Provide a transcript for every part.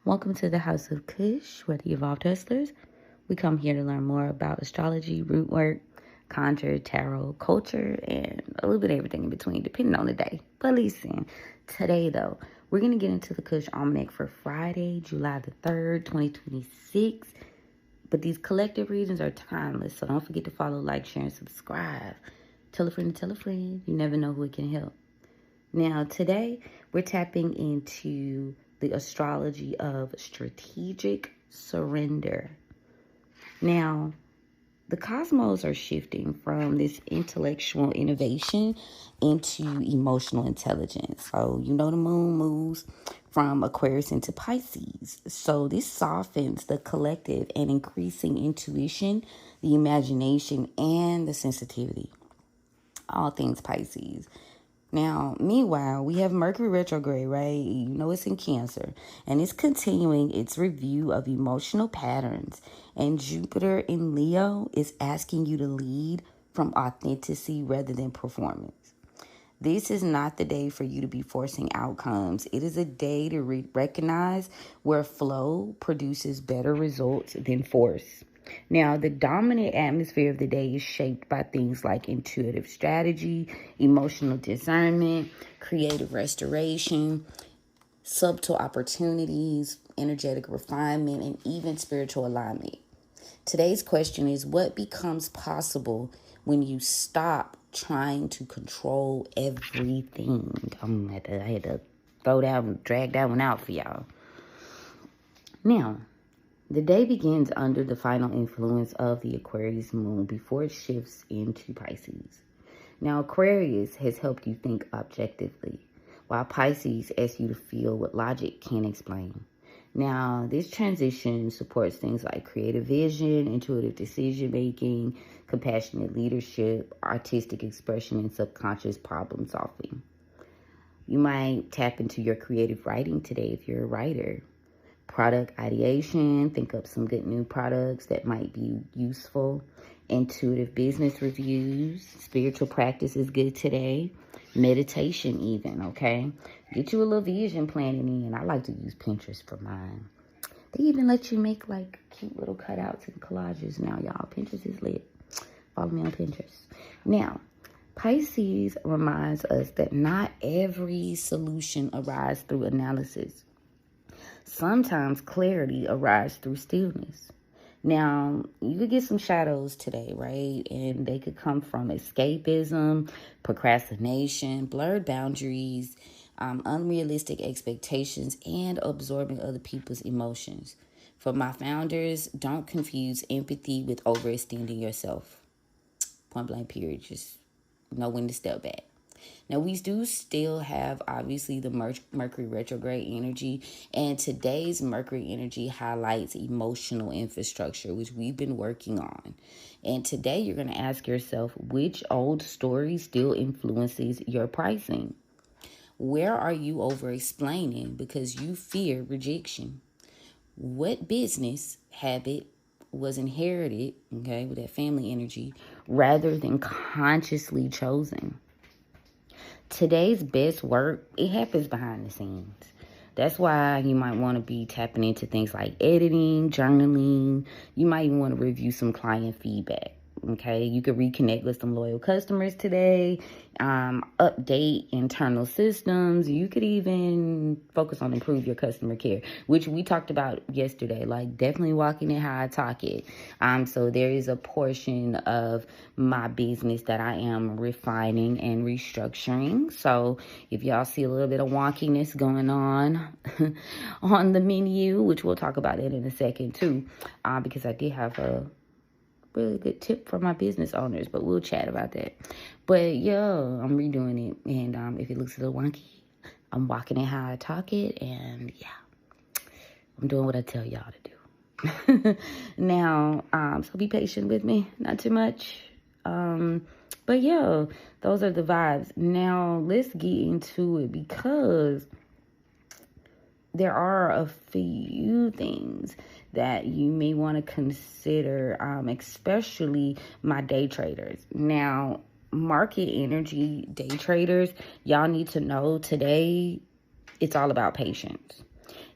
Welcome to the House of Cush, where the Evolved Hustlers. We come here to learn more about astrology, rootwork, conjure, tarot, culture, and a little bit of everything in between, depending on the day. But listen, today though, we're going to get into the Cush Almanac for Friday, July the 3rd, 2026. But these collective readings are timeless, so don't forget to follow, like, share, and subscribe. Tell a friend to tell a friend. You never know who it can help. Now, today, we're tapping into the astrology of strategic surrender. Now, the cosmos are shifting from this intellectual innovation into emotional intelligence. So, the moon moves from Aquarius into Pisces. So, this softens the collective and increasing intuition, the imagination, and the sensitivity. All things Pisces. Now, meanwhile, we have Mercury Retrograde, right? It's in Cancer. And it's continuing its review of emotional patterns. And Jupiter in Leo is asking you to lead from authenticity rather than performance. This is not the day for you to be forcing outcomes. It is a day to recognize where flow produces better results than force. Now, the dominant atmosphere of the day is shaped by things like intuitive strategy, emotional discernment, creative restoration, subtle opportunities, energetic refinement, and even spiritual alignment. Today's question is, what becomes possible when you stop trying to control everything? I had to drag that one out for y'all. Now, the day begins under the final influence of the Aquarius moon before it shifts into Pisces. Now, Aquarius has helped you think objectively, while Pisces asks you to feel what logic can't explain. Now, this transition supports things like creative vision, intuitive decision-making, compassionate leadership, artistic expression, and subconscious problem solving. You might tap into your creative writing today if you're a writer. Product ideation, think up some good new products that might be useful. Intuitive business reviews, spiritual practice is good today. Meditation even, okay? Get you a little vision planning in. I like to use Pinterest for mine. They even let you make like cute little cutouts and collages now, y'all. Pinterest is lit. Follow me on Pinterest. Now, Pisces reminds us that not every solution arises through analysis. Sometimes clarity arrives through stillness. Now, you could get some shadows today, right? And they could come from escapism, procrastination, blurred boundaries, unrealistic expectations, and absorbing other people's emotions. For my founders, don't confuse empathy with overextending yourself. Point blank period. Just know when to step back. Now, we do still have, obviously, the Mercury retrograde energy. And today's Mercury energy highlights emotional infrastructure, which we've been working on. And today, you're going to ask yourself, which old story still influences your pricing? Where are you over-explaining because you fear rejection? What business habit was inherited, okay, with that family energy, rather than consciously chosen? Today's best work, it happens behind the scenes. That's why you might want to be tapping into things like editing, journaling. You might even want to review some client feedback. Okay, you could reconnect with some loyal customers today, update internal systems. You could even focus on improve your customer care, which we talked about yesterday, like definitely walking it how I talk it. So there is a portion of my business that I am refining and restructuring. So if y'all see a little bit of wonkiness going on on the menu, which we'll talk about it in a second too, because I did have a really good tip for my business owners, but we'll chat about that. But yeah, I'm redoing it, and if it looks a little wonky, I'm walking it how I talk it, and yeah, I'm doing what I tell y'all to do. Now, so be patient with me, not too much. But yeah, those are the vibes. Now let's get into it, because there are a few things that you may want to consider, especially my day traders. Now, market energy day traders, y'all need to know today it's all about patience.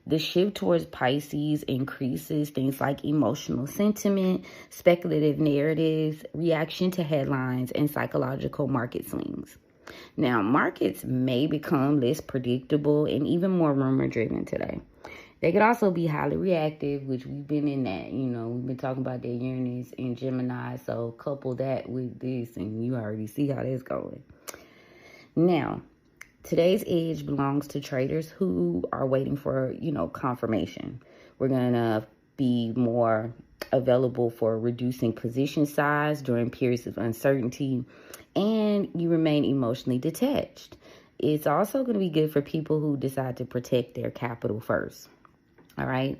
The shift towards Pisces increases things like emotional sentiment, speculative narratives, reaction to headlines, and psychological market swings. Now, markets may become less predictable and even more rumor-driven today. They could also be highly reactive, which we've been in that. We've been talking about that Uranus and Gemini, so couple that with this, and you already see how that's going. Now, today's edge belongs to traders who are waiting for, confirmation. We're going to be more available for reducing position size during periods of uncertainty, and you remain emotionally detached. It's also going to be good for people who decide to protect their capital first. All right.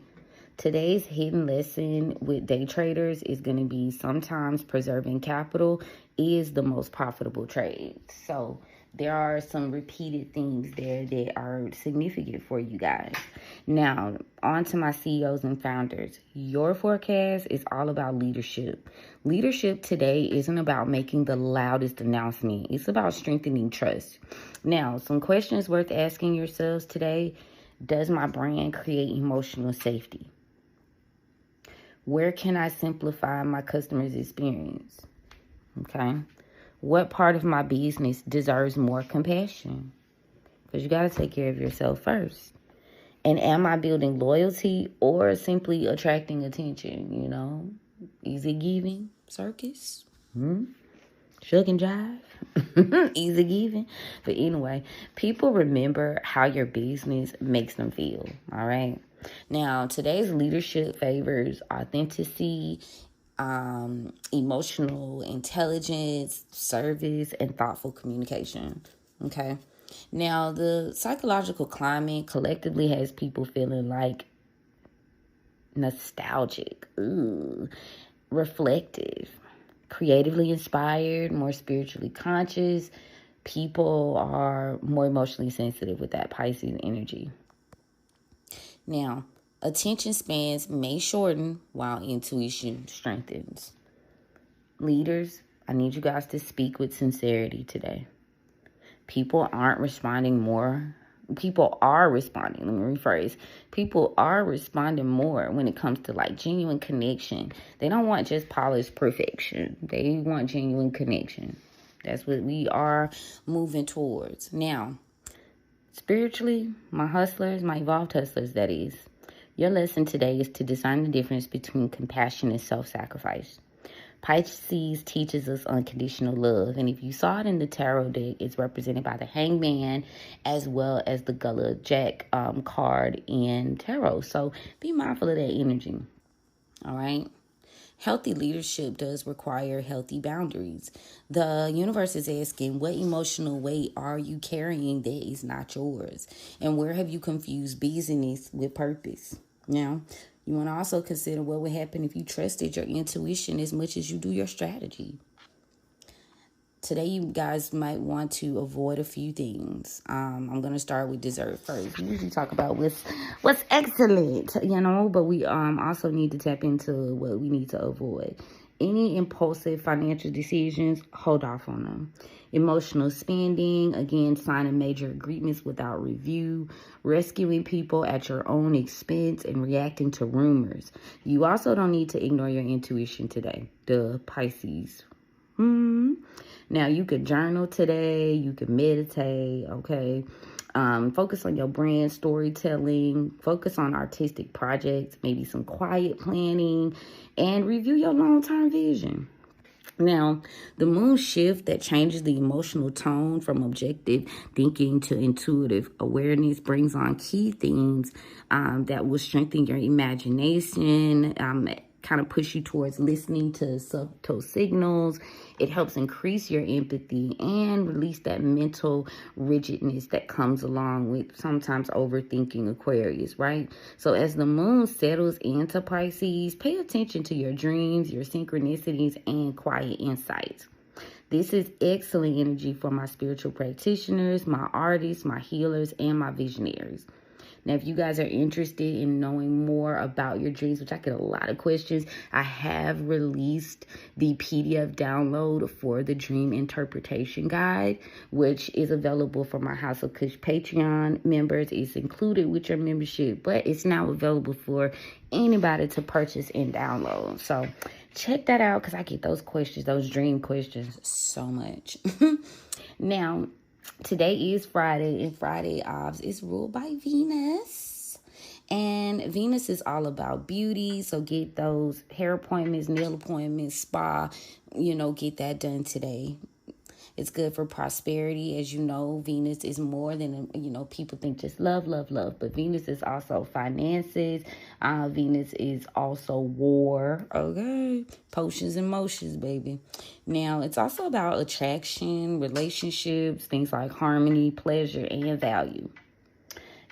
Today's hidden lesson with day traders is going to be sometimes preserving capital is the most profitable trade. So there are some repeated things there that are significant for you guys. Now, on to my CEOs and founders. Your forecast is all about leadership. Leadership today isn't about making the loudest announcement. It's about strengthening trust. Now, some questions worth asking yourselves today. Does my brand create emotional safety? Where can I simplify my customer's experience? Okay. What part of my business deserves more compassion? Because you got to take care of yourself first. And am I building loyalty or simply attracting attention? Easy giving circus. Shuck and jive. Easy giving. But anyway, people remember how your business makes them feel. All right. Now, today's leadership favors authenticity, emotional intelligence, service, and thoughtful communication. Okay. Now, the psychological climate collectively has people feeling like nostalgic, reflective, creatively inspired, more spiritually conscious. People are more emotionally sensitive with that Pisces energy. Now, attention spans may shorten while intuition strengthens. Leaders, I need you guys to speak with sincerity today. People are responding more. Let me rephrase. People are responding more when it comes to genuine connection. They don't want just polished perfection. They want genuine connection. That's what we are moving towards. Now, spiritually, my hustlers, my evolved hustlers, that is, your lesson today is to discern the difference between compassion and self-sacrifice. Pisces teaches us unconditional love, and if you saw it in the tarot deck, it's represented by the Hangman as well as the Gullah Jack card in tarot. So be mindful of that energy. All right. Healthy leadership does require healthy boundaries. The universe is asking, what emotional weight are you carrying that is not yours? And where have you confused business with purpose? Now, you want to also consider what would happen if you trusted your intuition as much as you do your strategy. Today, you guys might want to avoid a few things. I'm going to start with dessert first. We usually talk about what's excellent, but we also need to tap into what we need to avoid. Any impulsive financial decisions, hold off on them. Emotional spending, again, signing major agreements without review, rescuing people at your own expense, and reacting to rumors. You also don't need to ignore your intuition today, the Pisces. Now, you could journal today, you could meditate, okay? Focus on your brand storytelling, focus on artistic projects, maybe some quiet planning, and review your long-term vision. Now, the moon shift that changes the emotional tone from objective thinking to intuitive awareness brings on key themes that will strengthen your imagination, kind of push you towards listening to subtle signals. It helps increase your empathy and release that mental rigidness that comes along with sometimes overthinking Aquarius, right? So as the moon settles into Pisces, pay attention to your dreams, your synchronicities, and quiet insights. This is excellent energy for my spiritual practitioners, my artists, my healers, and my visionaries. Now, if you guys are interested in knowing more about your dreams, which I get a lot of questions, I have released the PDF download for the Dream Interpretation Guide, which is available for my House of Cush Patreon members. It's included with your membership, but it's now available for anybody to purchase and download. So check that out, because I get those questions, those dream questions, so much. Now, today is Friday, and Friday is ruled by Venus. And Venus is all about beauty, so get those hair appointments, nail appointments, spa, get that done today. It's good for prosperity. As you know, Venus is more than, people think just love, love, love. But Venus is also finances. Venus is also war. Okay. Potions and motions, baby. Now, it's also about attraction, relationships, things like harmony, pleasure, and value.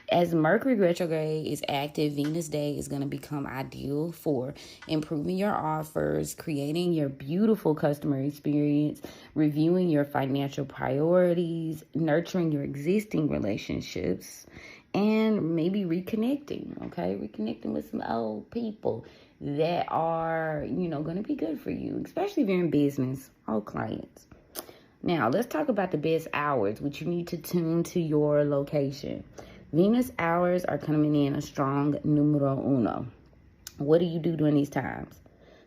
As Mercury Retrograde is active, Venus Day is going to become ideal for improving your offers, creating your beautiful customer experience, reviewing your financial priorities, nurturing your existing relationships, and maybe reconnecting, okay? Reconnecting with some old people that are, going to be good for you, especially if you're in business, all clients. Now, let's talk about the best hours, which you need to tune to your location. Venus hours are coming in a strong numero uno. What do you do during these times?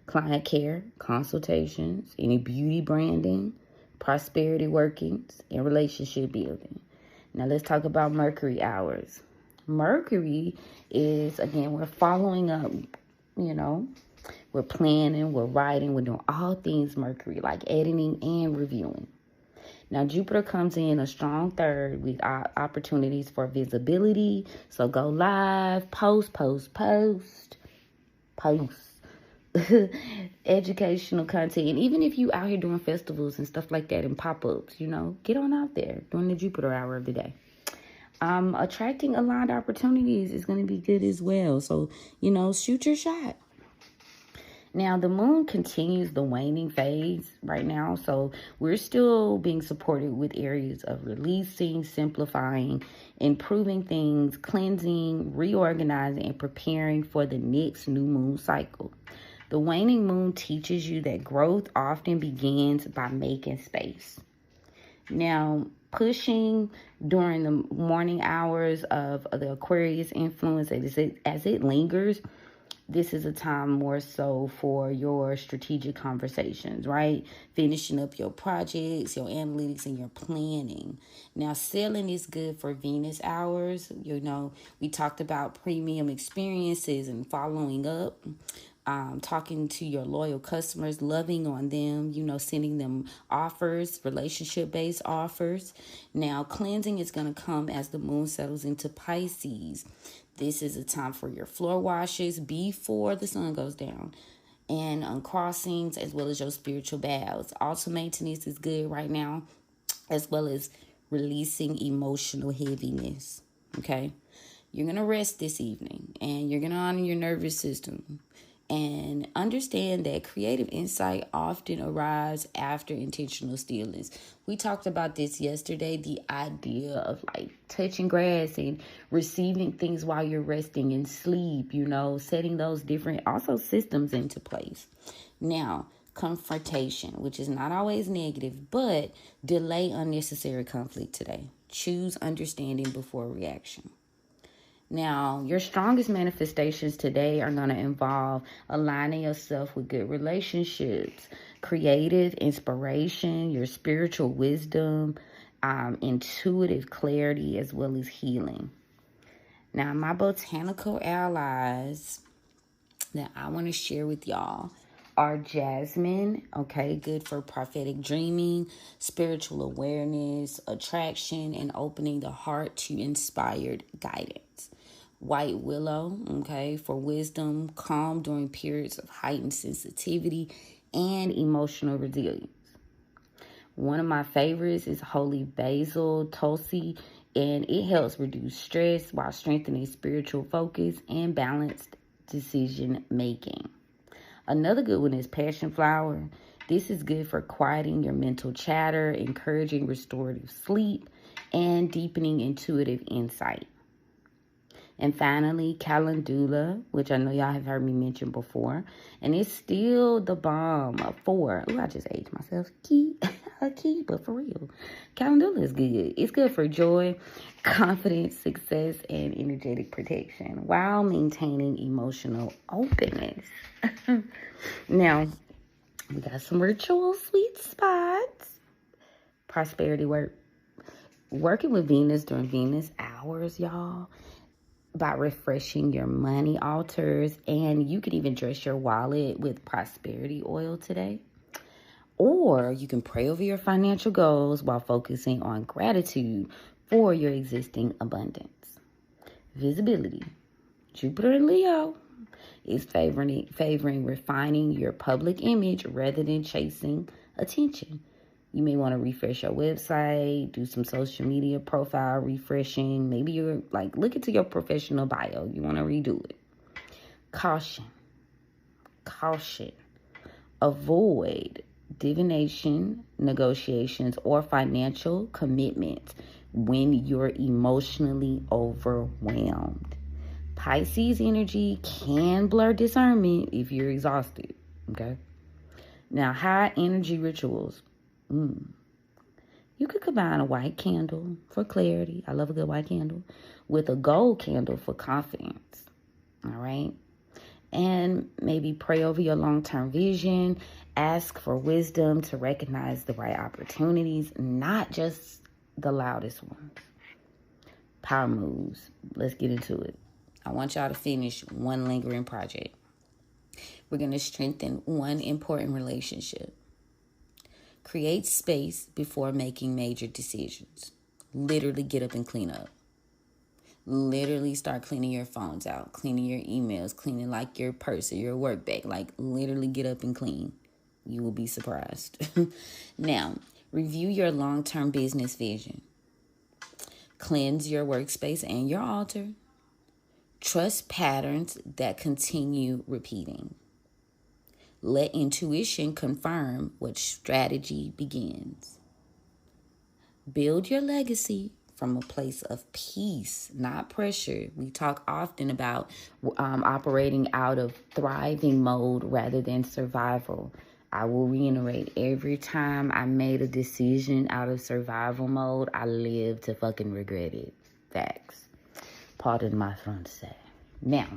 Client care, consultations, any beauty branding, prosperity workings, and relationship building. Now let's talk about Mercury hours. Mercury is, again, we're following up, we're planning, we're writing, we're doing all things Mercury, like editing and reviewing. Now, Jupiter comes in a strong third with opportunities for visibility. So go live, post. Educational content. And even if you out here doing festivals and stuff like that and pop-ups, get on out there during the Jupiter hour of the day. Attracting aligned opportunities is going to be good as well. So, shoot your shot. Now, the moon continues the waning phase right now, so we're still being supported with areas of releasing, simplifying, improving things, cleansing, reorganizing, and preparing for the next new moon cycle. The waning moon teaches you that growth often begins by making space. Now, pushing during the morning hours of the Aquarius influence, as it lingers, this is a time more so for your strategic conversations, right? Finishing up your projects, your analytics, and your planning. Now, selling is good for Venus hours. We talked about premium experiences and following up, talking to your loyal customers, loving on them, sending them offers, relationship-based offers. Now, cleansing is going to come as the moon settles into Pisces. This is a time for your floor washes before the sun goes down, and uncrossings, as well as your spiritual baths. Also, maintenance is good right now, as well as releasing emotional heaviness. Okay, you're going to rest this evening, and you're going to honor your nervous system. And understand that creative insight often arrives after intentional stillness. We talked about this yesterday, the idea of touching grass and receiving things while you're resting and sleep, setting those different also systems into place. Now, confrontation, which is not always negative, but delay unnecessary conflict today. Choose understanding before reaction. Now, your strongest manifestations today are going to involve aligning yourself with good relationships, creative inspiration, your spiritual wisdom, intuitive clarity, as well as healing. Now, my botanical allies that I want to share with y'all are jasmine, okay, good for prophetic dreaming, spiritual awareness, attraction, and opening the heart to inspired guidance. White willow, okay, for wisdom, calm during periods of heightened sensitivity and emotional resilience. One of my favorites is holy basil, tulsi, and it helps reduce stress while strengthening spiritual focus and balanced decision making. Another good one is passion flower. This is good for quieting your mental chatter, encouraging restorative sleep, and deepening intuitive insight. And finally, calendula, which I know y'all have heard me mention before. And it's still the bomb for, I just aged myself. A key, but for real. Calendula is good. It's good for joy, confidence, success, and energetic protection while maintaining emotional openness. Now, we got some ritual sweet spots. Prosperity work. Working with Venus during Venus hours, y'all, by refreshing your money altars, and you can even dress your wallet with prosperity oil today. Or you can pray over your financial goals while focusing on gratitude for your existing abundance. Visibility. Jupiter in Leo is favoring refining your public image rather than chasing attention. You may want to refresh your website, do some social media profile refreshing. Maybe you're like, look into your professional bio. You want to redo it. Caution. Avoid divination, negotiations, or financial commitments when you're emotionally overwhelmed. Pisces energy can blur discernment if you're exhausted. Okay. Now, high energy rituals. You could combine a white candle for clarity. I love a good white candle. With a gold candle for confidence. All right. And maybe pray over your long-term vision. Ask for wisdom to recognize the right opportunities, not just the loudest ones. Power moves. Let's get into it. I want y'all to finish one lingering project. We're going to strengthen one important relationship. Create space before making major decisions. Literally get up and clean up. Literally start cleaning your phones out, cleaning your emails, cleaning like your purse or your work bag. Like literally get up and clean. You will be surprised. Now, review your long-term business vision. Cleanse your workspace and your altar. Trust patterns that continue repeating. Let intuition confirm what strategy begins. Build your legacy from a place of peace, not pressure. We talk often about operating out of thriving mode rather than survival. I will reiterate, every time I made a decision out of survival mode, I lived to fucking regret it. Facts. Pardon my Francais. Now,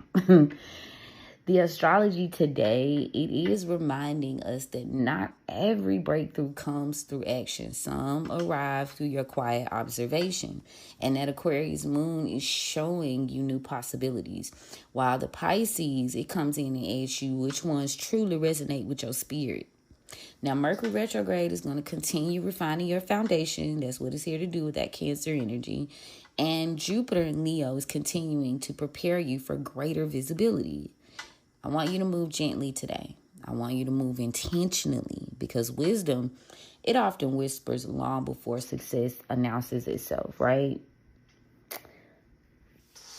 the astrology today, it is reminding us that not every breakthrough comes through action. Some arrive through your quiet observation. And that Aquarius moon is showing you new possibilities. While the Pisces, it comes in and asks you which ones truly resonate with your spirit. Now, Mercury Retrograde is going to continue refining your foundation. That's what it's here to do with that Cancer energy. And Jupiter in Leo is continuing to prepare you for greater visibility. I want you to move gently today. I want you to move intentionally because wisdom, it often whispers long before success announces itself, right?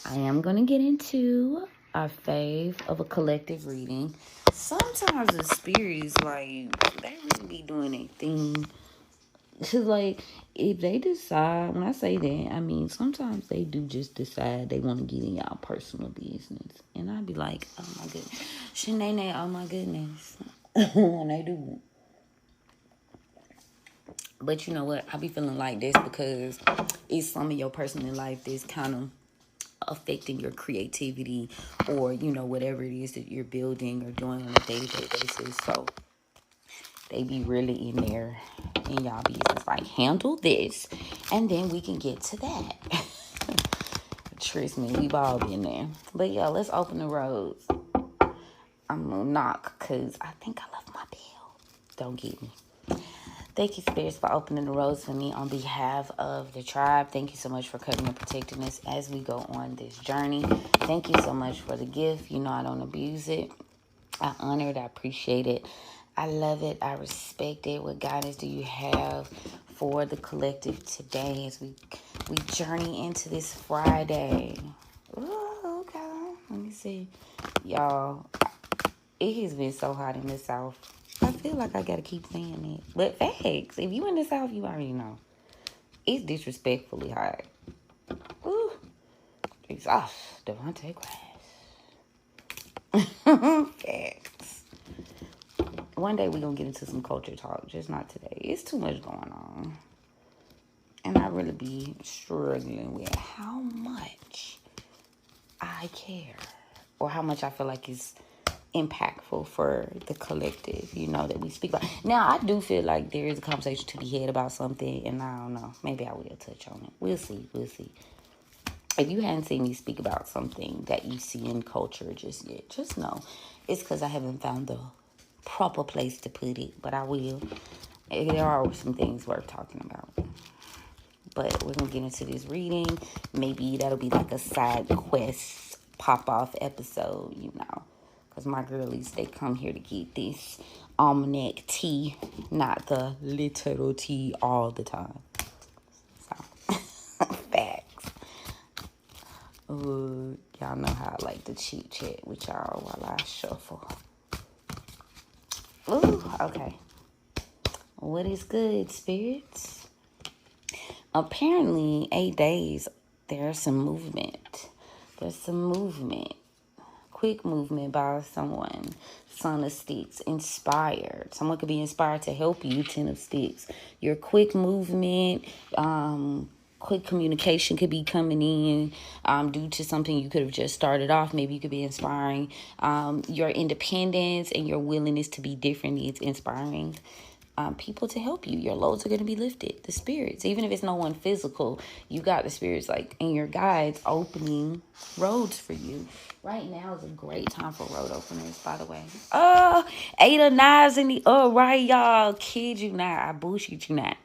I am going to get into our fave of a collective reading. Sometimes the spirits, like, they really be doing their thing. It's like, if they decide, when I say that, I mean, sometimes they do just decide they want to get in y'all personal business. And I'd be like, oh my goodness. Shanae, oh my goodness. When they do. But you know what? I be feeling like this because it's some of your personal life that's kind of affecting your creativity or, you know, whatever it is that you're building or doing on a day-to-day basis. So they be really in there in y'all business. Like, handle this, and then we can get to that. Trust me, we've all been there. But yeah, let's open the roads. I'm gonna knock, because I think I left my bell. Don't get me. Thank you, spirits, for opening the roads for me on behalf of the tribe. Thank you so much for covering and protecting us as we go on this journey. Thank you so much for the gift. You know I don't abuse it. I honor it. I appreciate it. I love it. I respect it. What guidance do you have for the collective today as we journey into this Friday? Ooh, okay. Let me see. Y'all, it has been so hot in the South. I feel like I gotta keep saying it. But facts, if you in the South, you already know. It's disrespectfully hot. Ooh. Aries. Ah, Devontae Grass. Facts. One day we're going to get into some culture talk, just not today. It's too much going on. And I really be struggling with how much I care or how much I feel like is impactful for the collective, that we speak about. Now, I do feel like there is a conversation to be had about something, and I don't know. Maybe I will touch on it. We'll see. If you hadn't seen me speak about something that you see in culture just yet, just know it's because I haven't found the proper place to put it, but I will. There are some things worth talking about. But we're going to get into this reading. Maybe that'll be like a side quest pop-off episode, because my girlies, they come here to get this almanac tea, not the literal tea all the time. So, facts. Y'all know how I like to chit-chat with y'all while I shuffle. Ooh, okay. What is good, spirits? Apparently, 8 days, there's some movement. Quick movement by someone. Son of Sticks, inspired. Someone could be inspired to help you, Ten of Sticks. Your quick movement, quick communication could be coming in due to something you could have just started off. Maybe you could be inspiring. Your independence and your willingness to be different is inspiring people to help you. Your loads are going to be lifted. The spirits, even if it's no one physical, you got the spirits and your guides opening roads for you. Right now is a great time for road openers, by the way. 8 of Knives in the right, y'all. Kid you not. I bullshit you not.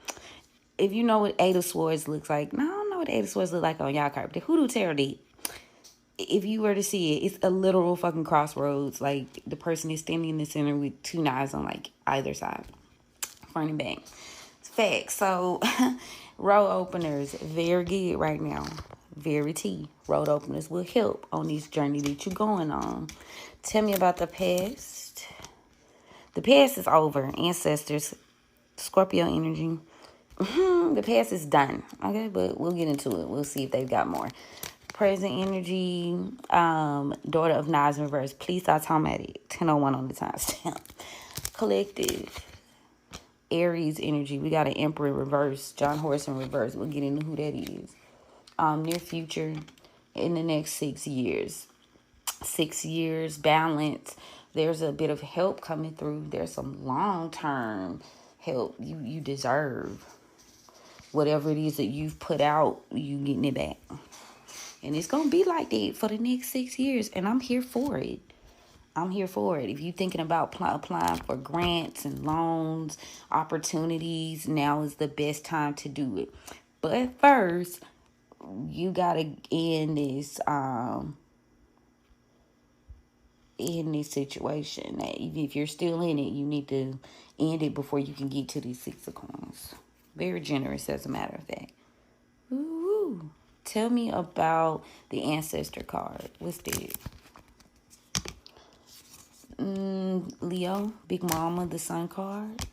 If you know what 8 of Swords looks like, no, I don't know what 8 of Swords look like on y'all card. The Hoodoo Tarot deck, if you were to see it, it's a literal fucking crossroads. Like, the person is standing in the center with 2 knives on, either side. Front and back. It's facts. So, road openers, very good right now. Very tea. Road openers will help on this journey that you're going on. Tell me about the past. The past is over. Ancestors. Scorpio energy. The past is done. Okay, but we'll get into it. We'll see if they've got more. Present energy. Daughter of Knives in reverse. Please stop talking about it. 10:01 on the timestamp. Collective. Aries energy. We got an Emperor in reverse. John Horse in reverse. We'll get into who that is. Near future, in the next 6 years. 6 years, balance. There's a bit of help coming through. There's some long-term help you deserve. Whatever it is that you've put out, you getting it back. And it's going to be like that for the next 6 years. And I'm here for it. If you're thinking about applying for grants and loans, opportunities, now is the best time to do it. But first, you got to end this situation. If you're still in it, you need to end it before you can get to these 6 of Coins. Very generous, as a matter of fact. Ooh. Tell me about the Ancestor card. What's that? Leo, Big Mama, the Sun card.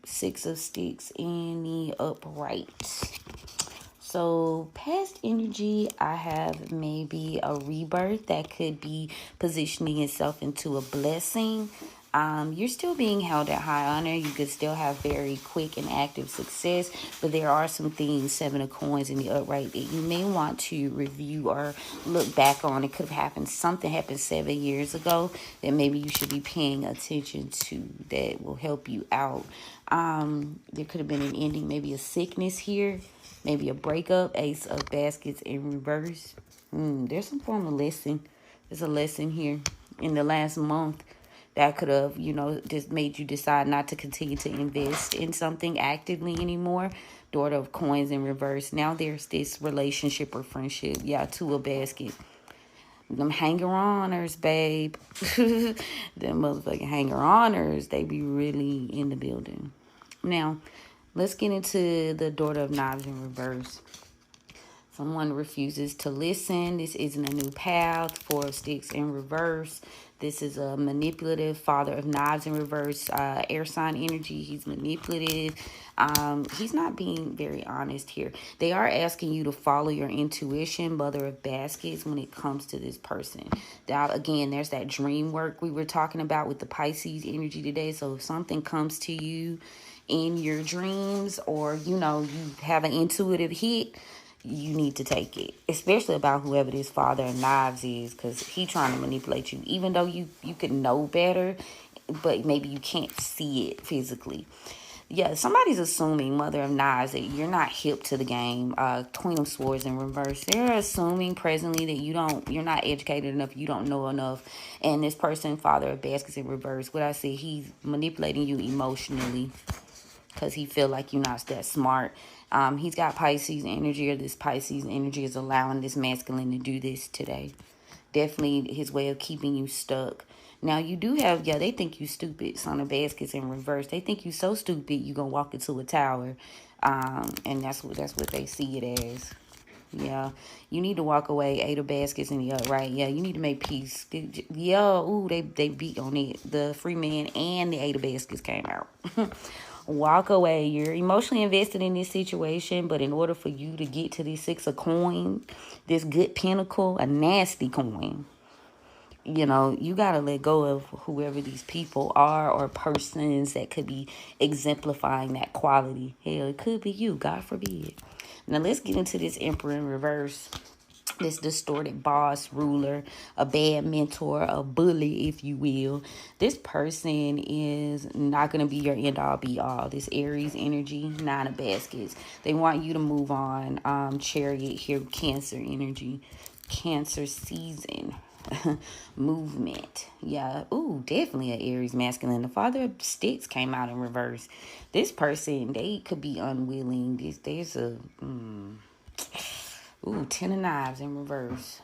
6 of Sticks in the upright. So, past energy, I have maybe a rebirth that could be positioning itself into a blessing. You're still being held at high honor. You could still have very quick and active success, but there are some things, 7 of Coins in the upright, that you may want to review or look back on. It could have happened. Something happened 7 years ago that maybe you should be paying attention to that will help you out. There could have been an ending, maybe a sickness here, maybe a breakup. Ace of Baskets in reverse. There's some form of lesson. There's a lesson here in the last month that could have, just made you decide not to continue to invest in something actively anymore. Daughter of Coins in reverse. Now there's this relationship or friendship. Yeah, 2 of Baskets. Them hanger-oners, babe. Them motherfucking hanger-oners, they be really in the building. Now, let's get into the Daughter of Knives in reverse. Someone refuses to listen. This isn't a new path. Four of Sticks in reverse. This is a manipulative. Father of Knives in reverse. Air sign energy. He's manipulative. He's not being very honest here. They are asking you to follow your intuition. Mother of Baskets when it comes to this person. Now, again, there's that dream work we were talking about with the Pisces energy today. So if something comes to you in your dreams, or, you have an intuitive hit, you need to take it, especially about whoever this Father of Knives is, because he trying to manipulate you, even though you could know better, but maybe you can't see it physically. Yeah, somebody's assuming, Mother of Knives, that you're not hip to the game. Queen of Swords in reverse. They're assuming presently that you're not educated enough, you don't know enough. And this person, Father of Baskets in reverse, what I say, he's manipulating you emotionally because he feel like you're not that smart. He's got Pisces energy, or this Pisces energy is allowing this masculine to do this today. Definitely his way of keeping you stuck. Now, you do have, they think you stupid. Son of Baskets in reverse. They think you so stupid, you going to walk into a tower. And that's what they see it as. Yeah, you need to walk away. Eight of Baskets in the upright. Yeah, you need to make peace. Yeah, ooh, they beat on it. The Free Man and the Eight of Baskets came out. Walk away. You're emotionally invested in this situation, but in order for you to get to this Six of Coins, this good pentacle, a nasty coin, you got to let go of whoever these people are, or persons that could be exemplifying that quality. Hell, it could be you, God forbid. Now, let's get into this Emperor in reverse. This distorted boss, ruler, a bad mentor, a bully, if you will. This person is not going to be your end-all, be-all. This Aries energy, Nine of Baskets. They want you to move on. Chariot here, Cancer energy. Cancer season. Movement. Yeah. Ooh, definitely an Aries masculine. The Father of Sticks came out in reverse. This person, they could be unwilling. There's a... Ooh, Ten of Knives in reverse.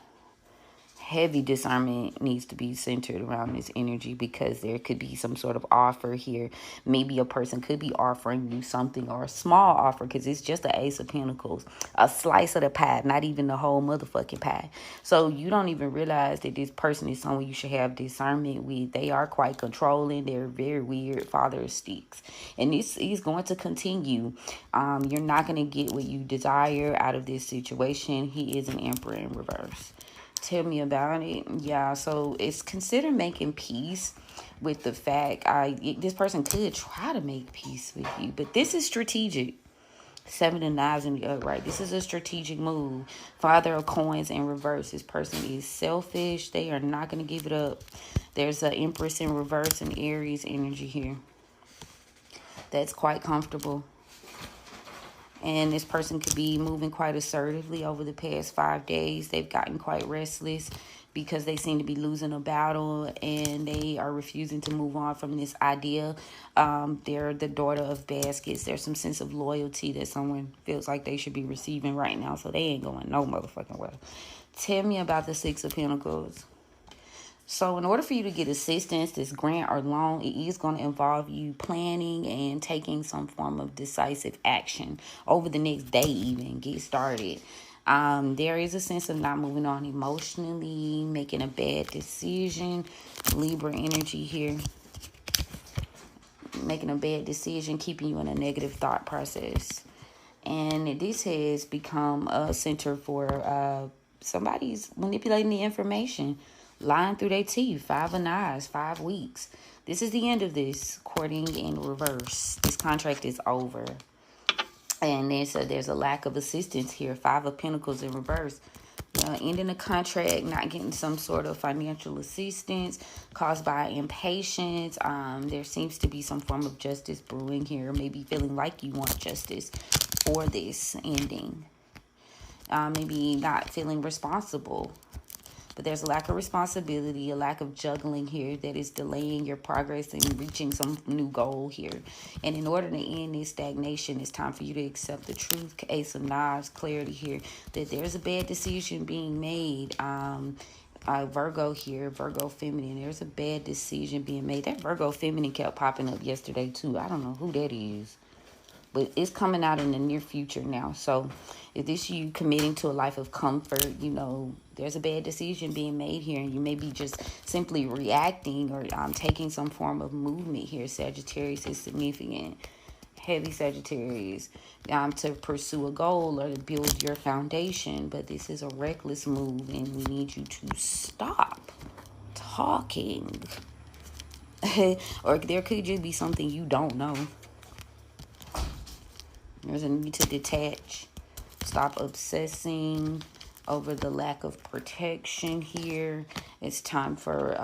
Heavy discernment needs to be centered around this energy, because there could be some sort of offer here. Maybe a person could be offering you something, or a small offer, because it's just the Ace of Pentacles. A slice of the pie, not even the whole motherfucking pie. So you don't even realize that this person is someone you should have discernment with. They are quite controlling. They're very weird. Father of Sticks. And this is going to continue. You're not going to get what you desire out of this situation. He is an Emperor in reverse. Tell me about it. Yeah, so it's consider making peace with the fact this person could try to make peace with you, but this is strategic. Seven of Knives in the upright. This is a strategic move. Father of Coins in reverse. This person is selfish. They are not going to give it up. There's an Empress in reverse and Aries energy here. That's quite comfortable. And this person could be moving quite assertively over the past 5 days. They've gotten quite restless because they seem to be losing a battle, and they are refusing to move on from this idea. They're the daughter of baskets. There's some sense of loyalty that someone feels like they should be receiving right now, so they ain't going no motherfucking way. Tell me about the Six of Pentacles. So in order for you to get assistance, this grant or loan, it is going to involve you planning and taking some form of decisive action over the next day even. Get started. There is a sense of not moving on emotionally, making a bad decision. Libra energy here. Making a bad decision, keeping you in a negative thought process. And this has become a center for somebody's manipulating the information. Lying through their teeth. 5 of Knives, 5 weeks. This is the end of this. Courting in reverse. This contract is over. And there's a lack of assistance here. 5 of Pentacles in reverse. Ending a contract, not getting some sort of financial assistance caused by impatience. There seems to be some form of justice brewing here. Maybe feeling like you want justice for this ending. Maybe not feeling responsible. But there's a lack of responsibility, a lack of juggling here that is delaying your progress and reaching some new goal here. And in order to end this stagnation, it's time for you to accept the truth. Ace of Knives, clarity here, that there's a bad decision being made. Virgo here, Virgo feminine. There's a bad decision being made. That Virgo feminine kept popping up yesterday too. I don't know who that is. but it's coming out in the near future now. So if this you committing to a life of comfort, you know, there's a bad decision being made here, and you may be just simply reacting or taking some form of movement here. Sagittarius is significant. Heavy Sagittarius, to pursue a goal or to build your foundation. But this is a reckless move, and we need you to stop talking. Or there could just be something you don't know. There's a need to detach. Stop obsessing over the lack of protection here. It's time for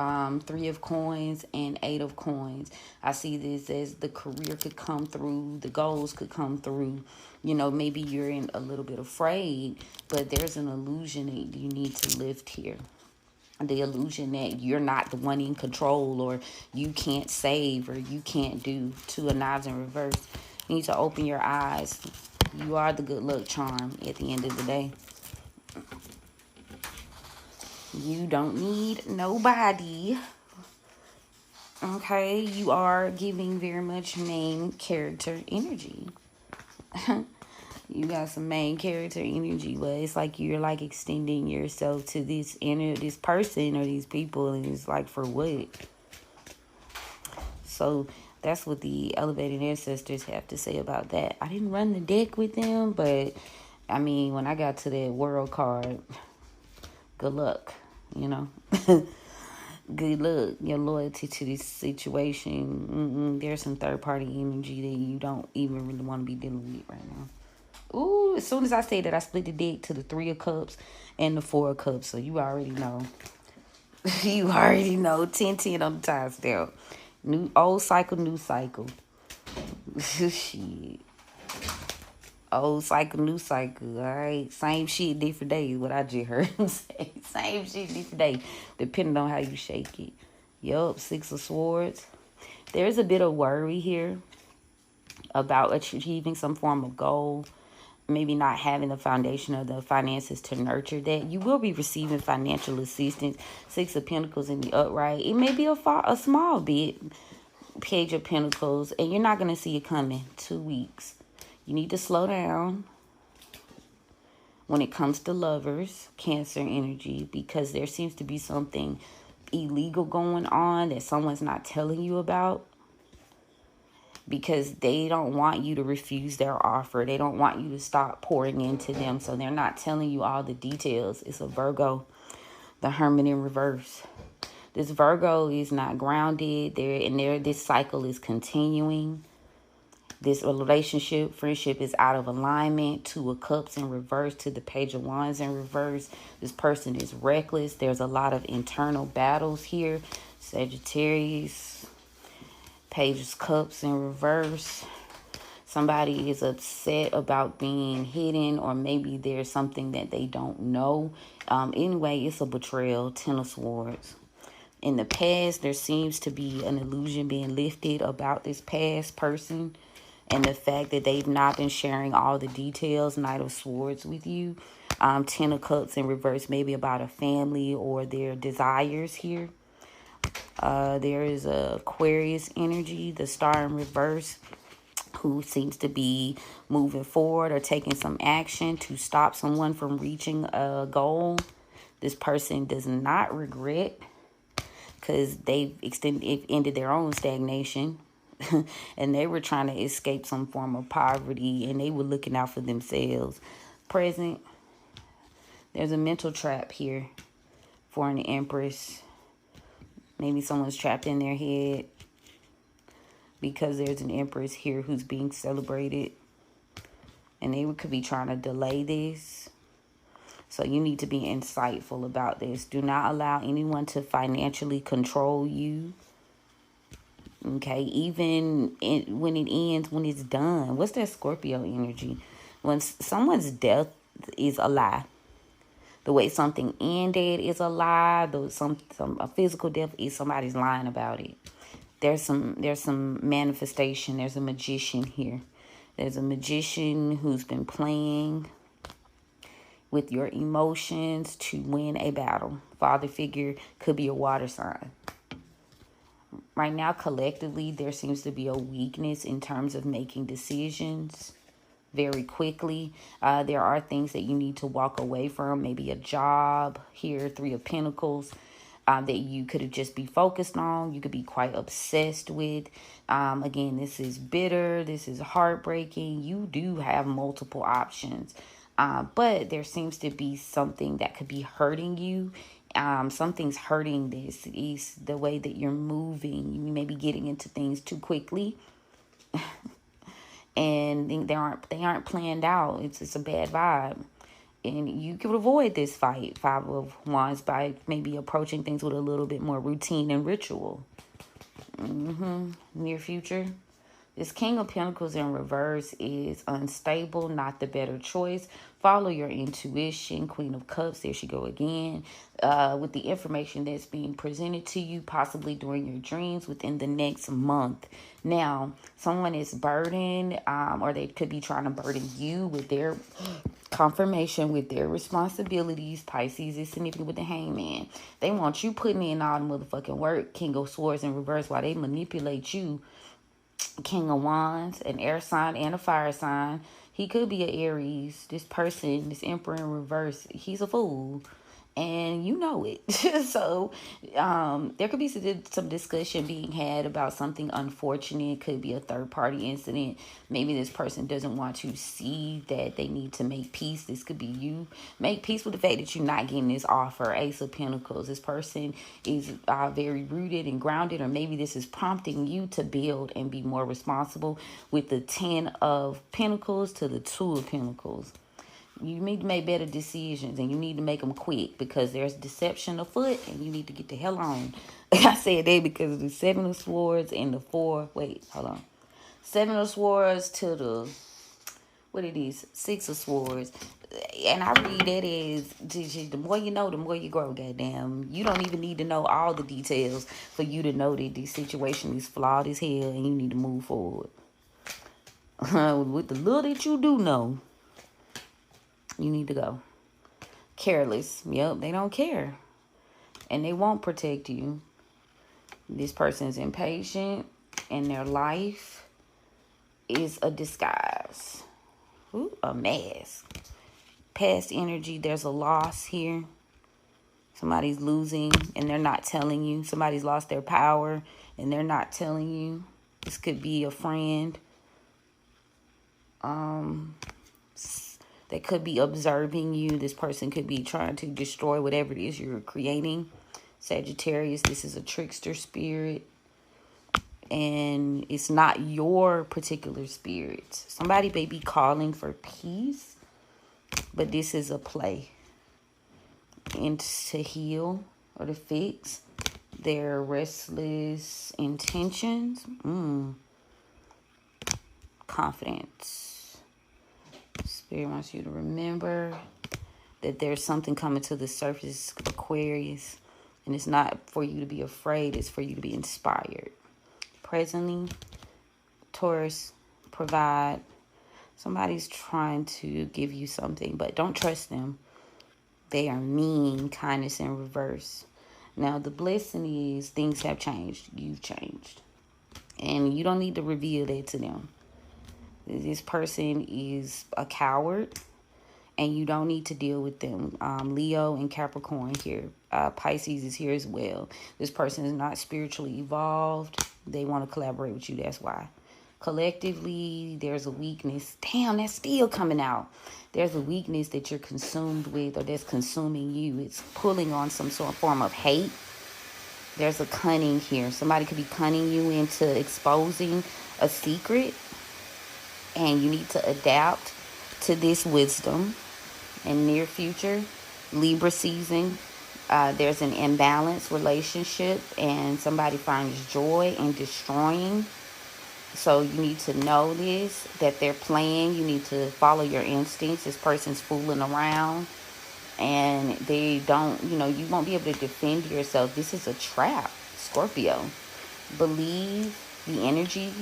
3 of coins and 8 of coins. I see this as the career could come through, the goals could come through. You know, maybe you're in a little bit afraid, but there's an illusion that you need to lift here. The illusion that you're not the one in control, or you can't save, or you can't do. 2 of knives in reverse. You need to open your eyes. You are the good luck charm at the end of the day. You don't need nobody. Okay, you are giving very much main character energy. You got some main character energy, but it's like you're like extending yourself to this person or these people, and it's like, for what? So that's what the elevated ancestors have to say about that. I didn't run the deck with them, but I mean, when I got to that world card, good luck, you know. Good luck. Your loyalty to this situation. There's some third-party energy that you don't even really want to be dealing with right now. Ooh, as soon as I say that, I split the deck to the 3 of Cups and the 4 of Cups. So you already know. You already know. 10-10 on the time stamp. New old cycle, new cycle. Shit. Old cycle, new cycle. All right. Same shit, different day. What I just heard him say. Same shit, different day. Depending on how you shake it. Yup. 6 of Swords. There's a bit of worry here about achieving some form of goal. Maybe not having the foundation of the finances to nurture that. You will be receiving financial assistance. 6 of Pentacles in the upright. It may be a small bit. Page of Pentacles. And you're not going to see it coming. 2 weeks. You need to slow down when it comes to lovers, Cancer energy, because there seems to be something illegal going on that someone's not telling you about. Because they don't want you to refuse their offer. They don't want you to stop pouring into them. So they're not telling you all the details. It's a Virgo, the Hermit in reverse. This Virgo is not grounded. This cycle is continuing. This relationship, friendship is out of alignment. 2 of Cups in reverse to the Page of Wands in reverse. This person is reckless. There's a lot of internal battles here. Sagittarius. Page of Cups in reverse. Somebody is upset about being hidden, or maybe there's something that they don't know. Anyway, it's a betrayal. 10 of Swords. In the past, there seems to be an illusion being lifted about this past person, and the fact that they've not been sharing all the details. Knight of Swords with you. 10 of Cups in reverse, maybe about a family or their desires here. There is a Aquarius energy, the Star in reverse, who seems to be moving forward or taking some action to stop someone from reaching a goal. This person does not regret, because they've ended their own stagnation. And they were trying to escape some form of poverty, and they were looking out for themselves. Present, there's a mental trap here for an Empress. Maybe someone's trapped in their head because there's an Empress here who's being celebrated, and they could be trying to delay this. So you need to be insightful about this. Do not allow anyone to financially control you. Okay, even when it ends, when it's done. What's that Scorpio energy? When someone's death is a lie. The way something ended is a lie. A physical death is somebody's lying about it. There's some manifestation. There's a magician here. There's a magician who's been playing with your emotions to win a battle. Father figure, could be a water sign. Right now, collectively, there seems to be a weakness in terms of making decisions very quickly. There are things that you need to walk away from, maybe a job here, Three of Pentacles, that you could just be focused on. You could be quite obsessed with. Again, this is bitter. This is heartbreaking. You do have multiple options. But there seems to be something that could be hurting you. Something's hurting this. Is the way that you're moving. You may be getting into things too quickly. And they aren't planned out. It's a bad vibe. And you could avoid this fight, Five of Wands, by maybe approaching things with a little bit more routine and ritual. Near future. This King of Pentacles in reverse is unstable, not the better choice. Follow your intuition. Queen of Cups, there she go again. With the information that's being presented to you, possibly during your dreams within the next month. Now, someone is burdened, or they could be trying to burden you with their confirmation, with their responsibilities. Pisces is significant with the Hangman. They want you putting in all the motherfucking work. King of Swords in reverse, while they manipulate you. King of Wands, an air sign and a fire sign. He could be an Aries. This person, this Emperor in reverse, he's a fool. And you know it. So there could be some discussion being had about something unfortunate. It could be a third-party incident. Maybe this person doesn't want to see that they need to make peace. This could be you. Make peace with the fact that you're not getting this offer. Ace of Pentacles. This person is very rooted and grounded, or maybe this is prompting you to build and be more responsible, with the 10 of Pentacles to the 2 of Pentacles. You need to make better decisions, and you need to make them quick, because there's deception afoot and you need to get the hell on. I said that because of the 7 of Swords and the 4. Wait, hold on. 7 of Swords to the, what it is, 6 of Swords. And I read that as, the more you know, the more you grow, goddamn. You don't even need to know all the details for you to know that this situation is flawed as hell and you need to move forward. With the little that you do know, you need to go. Careless. Yep, they don't care. And they won't protect you. This person's impatient, and their life is a disguise. Ooh, a mask. Past energy, there's a loss here. Somebody's losing, and they're not telling you. Somebody's lost their power, and they're not telling you. This could be a friend. They could be observing you. This person could be trying to destroy whatever it is you're creating. Sagittarius, this is a trickster spirit. And it's not your particular spirit. Somebody may be calling for peace, but this is a play. And to heal or to fix their restless intentions. Confidence. Spirit wants you to remember that there's something coming to the surface, Aquarius. And it's not for you to be afraid. It's for you to be inspired. Presently, Taurus, provide. Somebody's trying to give you something, but don't trust them. They are mean. Kindness in reverse. Now, the blessing is things have changed. You've changed. And you don't need to reveal that to them. This person is a coward, and you don't need to deal with them. Leo and Capricorn here. Pisces is here as well. This person is not spiritually evolved. They want to collaborate with you. That's why. Collectively, there's a weakness. Damn, that's still coming out. There's a weakness that you're consumed with, or that's consuming you. It's pulling on some sort of form of hate. There's a cunning here. Somebody could be cunning you into exposing a secret. And you need to adapt to this wisdom. In near future, Libra season, there's an imbalanced relationship, and somebody finds joy in destroying. So you need to know this, that they're playing. You need to follow your instincts. This person's fooling around, and they don't, you won't be able to defend yourself. This is a trap, Scorpio. Believe the energy.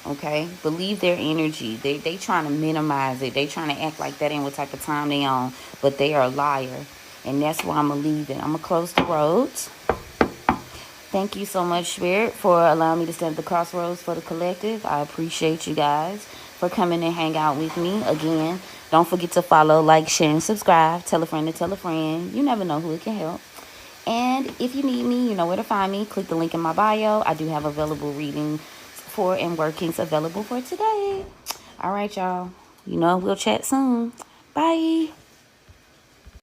Okay, believe their energy. They trying to minimize it. They trying to act like that ain't what type of time they on, but they are a liar, and that's why I'm gonna leave it. I'm gonna close the roads. Thank you so much, Spirit, for allowing me to stand at the crossroads for the collective. I appreciate you guys for coming and hang out with me. Again, don't forget to follow, like, share, and subscribe. Tell a friend to tell a friend. You never know who it can help. And if you need me, you know where to find me. Click the link in my bio. I do have available readings for and workings available for today. All right, y'all. You know, we'll chat soon. Bye.